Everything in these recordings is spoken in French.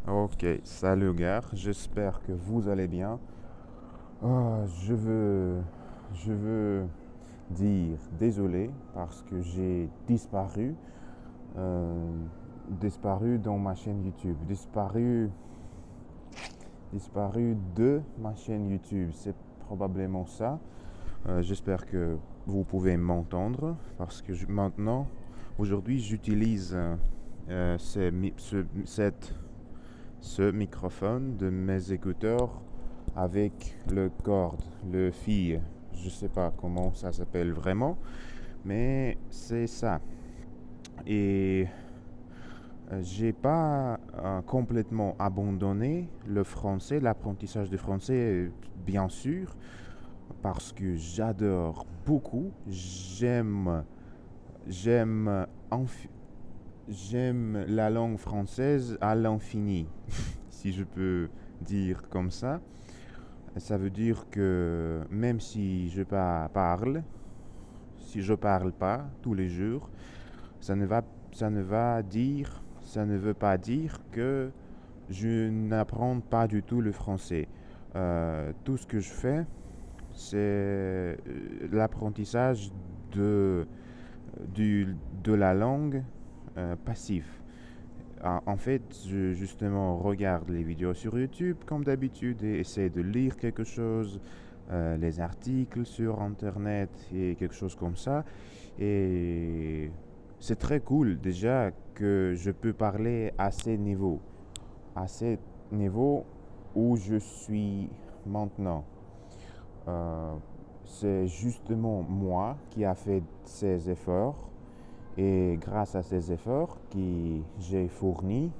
Ok, salut gars, j'espère que vous allez bien. Je veux dire désolé parce que j'ai euh, disparu dans ma chaîne YouTube, disparu de ma chaîne YouTube, c'est probablement ça. J'espère que vous pouvez m'entendre parce que maintenant, aujourd'hui, j'utilise ce microphone de mes écouteurs avec le corde, le fil. Je sais pas comment ça s'appelle vraiment, mais c'est ça. Et j'ai pas complètement abandonné le français, l'apprentissage du français, bien sûr, parce que j'adore beaucoup. J'aime, enf- j'aime la langue française à l'infini, si je peux dire comme ça. Ça veut dire que même si si je parle pas tous les jours, ça ne va, ça ne veut pas dire que je n'apprends pas du tout le français. Tout ce que je fais, c'est l'apprentissage de, de la langue passive. En fait, je justement regarde les vidéos sur YouTube comme d'habitude et essaie de lire quelque chose, les articles sur Internet et quelque chose comme ça. Et c'est très cool déjà que je peux parler à ces niveaux où je suis maintenant. Euh, c'est justement moi qui a fait ces efforts et grâce à ces efforts que j'ai fournis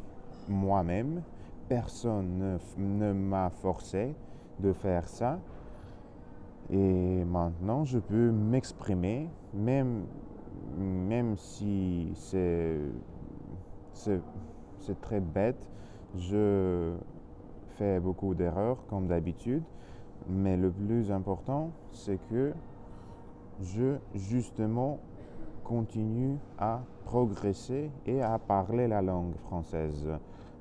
moi-même, personne ne m'a forcé de faire ça. Et maintenant, je peux m'exprimer, même si c'est, c'est très bête. Je fais beaucoup d'erreurs comme d'habitude. Mais le plus important, c'est que je justement continue à progresser et à parler la langue française.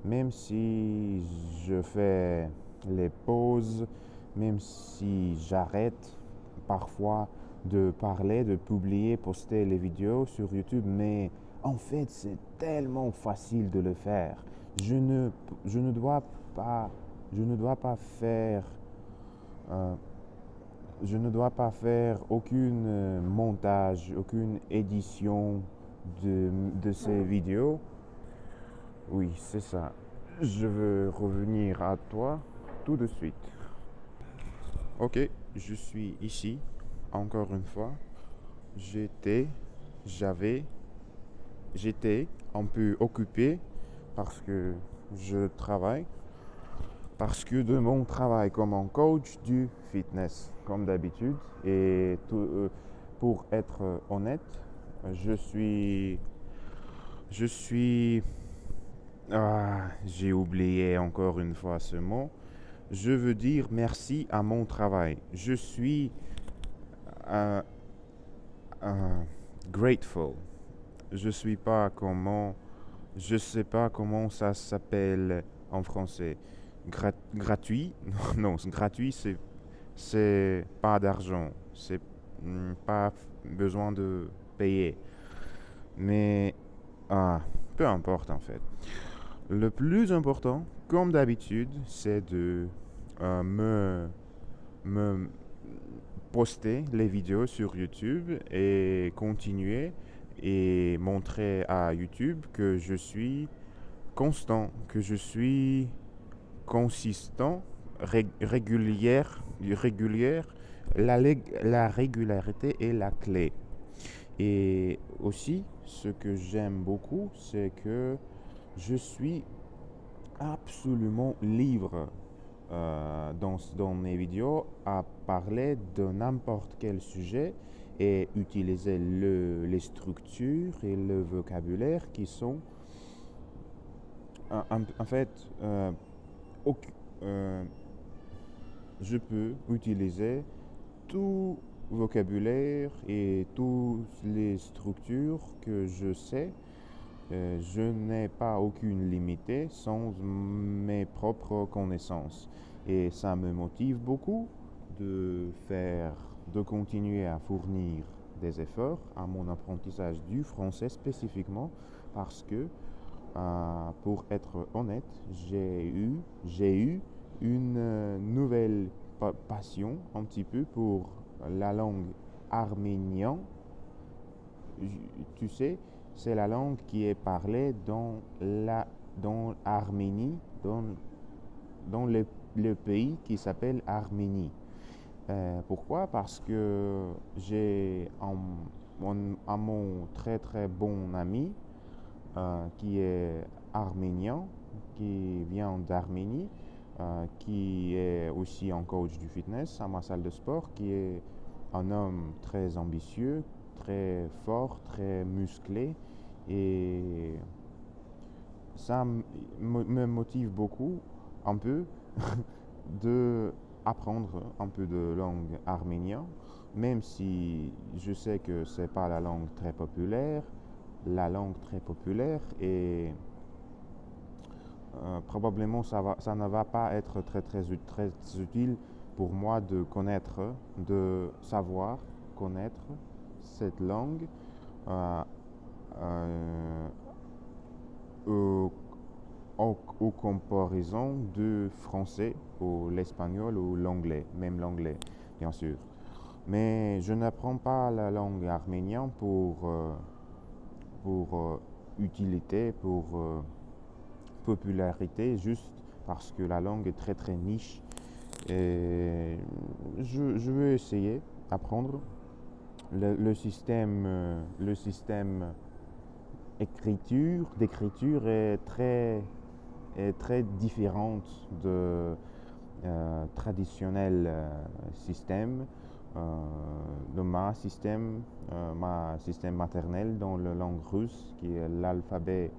Même si je fais les pauses, même si j'arrête parfois de parler, de publier, poster les vidéos sur YouTube, mais en fait c'est tellement facile de le faire. Je ne, je ne dois pas, je ne dois pas faire euh, je ne dois pas faire aucun montage, aucune édition de ces vidéos. Oui, c'est ça. Je veux revenir à toi tout de suite. Ok, je suis ici, encore une fois. J'étais, j'avais, j'étais un peu occupé parce que je travaille, parce que de mon travail comme un coach du fitness, comme d'habitude. Et pour être honnête, je suis, je suis, j'ai oublié encore une fois ce mot. Je veux dire merci à mon travail. Je suis euh, euh, grateful. Je suis pas comment, je sais pas comment ça s'appelle en français. Gratuit? Non, gratuit, c'est pas d'argent, c'est pas besoin de payer. Mais peu importe en fait. Le plus important, comme d'habitude, c'est de me, me poster les vidéos sur YouTube et continuer et montrer à YouTube que je suis constant, que je suis consistant, régulière. La régularité est la clé. Et aussi, ce que j'aime beaucoup, c'est que je suis absolument libre dans mes vidéos à parler de n'importe quel sujet et utiliser les structures et le vocabulaire qui sont en fait euh, je peux utiliser tout vocabulaire et toutes les structures que je sais je n'ai pas aucune limite sans mes propres connaissances. Et ça me motive beaucoup de continuer à fournir des efforts à mon apprentissage du français spécifiquement parce que, pour être honnête, j'ai eu une nouvelle passion un petit peu pour la langue arménienne. Tu sais, c'est la langue qui est parlée dans l'Arménie, dans le pays qui s'appelle Arménie. Pourquoi? Parce que j'ai mon très très bon ami qui est arménien, qui vient d'Arménie, qui est aussi un coach du fitness à ma salle de sport, qui est un homme très ambitieux, très fort, très musclé, et ça me motive beaucoup un peu de apprendre un peu de langue arménienne, même si je sais que c'est pas la langue très populaire. La langue très populaire et probablement ça ne va pas être très utile pour moi de connaître, de savoir connaître cette langue euh, aux comparaisons du français ou l'espagnol ou l'anglais, même l'anglais, bien sûr. Mais je n'apprends pas la langue arménienne pour utilité, pour popularité, juste parce que la langue est très très niche. Et je veux essayer d'apprendre le système d'écriture est très différente de traditionnel système de ma système maternel dans la langue russe qui est l'alphabet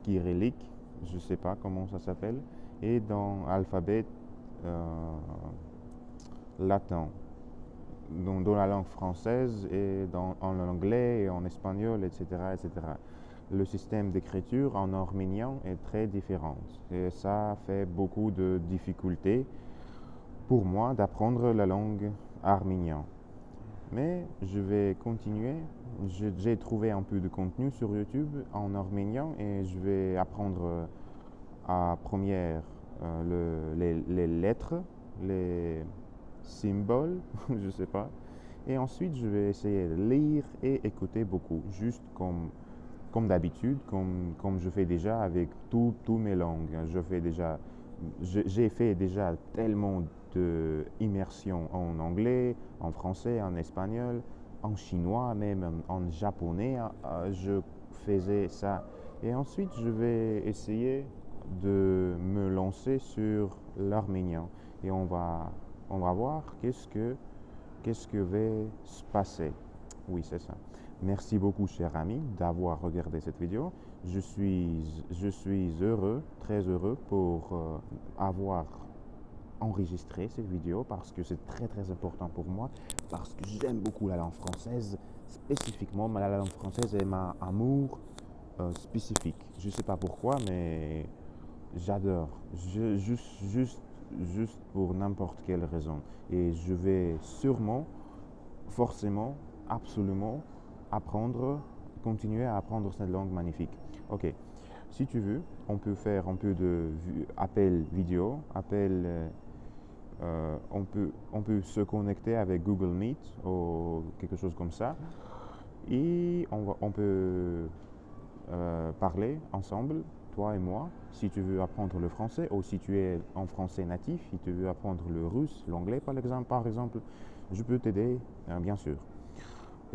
kyrillique, je ne sais pas comment ça s'appelle, et dans l'alphabet latin, dans la langue française et en anglais et en espagnol, etc., etc. Le système d'écriture en arménien est très différent et ça fait beaucoup de difficultés pour moi d'apprendre la langue arménienne. Mais je vais continuer. J'ai trouvé un peu de contenu sur YouTube en arménien et je vais apprendre à première les lettres, les symboles, je ne sais pas. Et ensuite, je vais essayer de lire et écouter beaucoup, juste comme d'habitude, comme je fais déjà avec toutes mes langues. J'ai fait déjà tellement d'immersion en anglais, en français, en espagnol, en chinois, même en japonais. Je faisais ça. Et ensuite, je vais essayer de me lancer sur l'arménien. Et on va voir qu'est-ce que va se passer. Oui, c'est ça. Merci beaucoup, cher ami, d'avoir regardé cette vidéo. Je suis heureux, très heureux pour avoir enregistré cette vidéo parce que c'est très très important pour moi, parce que j'aime beaucoup la langue française, spécifiquement la langue française est mon amour spécifique. Je ne sais pas pourquoi, mais j'adore. Juste pour n'importe quelle raison. Et je vais sûrement, forcément, absolument continuer à apprendre cette langue magnifique. Ok, si tu veux, on peut faire un peu de appel vidéo, on peut se connecter avec Google Meet ou quelque chose comme ça, et on peut parler ensemble, toi et moi, si tu veux apprendre le français, ou si tu es en français natif, si tu veux apprendre le russe, l'anglais par exemple, je peux t'aider, bien sûr.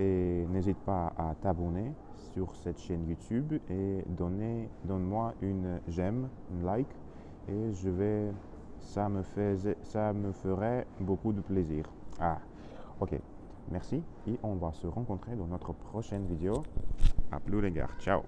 Et n'hésite pas à t'abonner sur cette chaîne YouTube et donne-moi une j'aime, une like, et ça me ferait beaucoup de plaisir. Ok, merci, et on va se rencontrer dans notre prochaine vidéo. À plus les gars, ciao.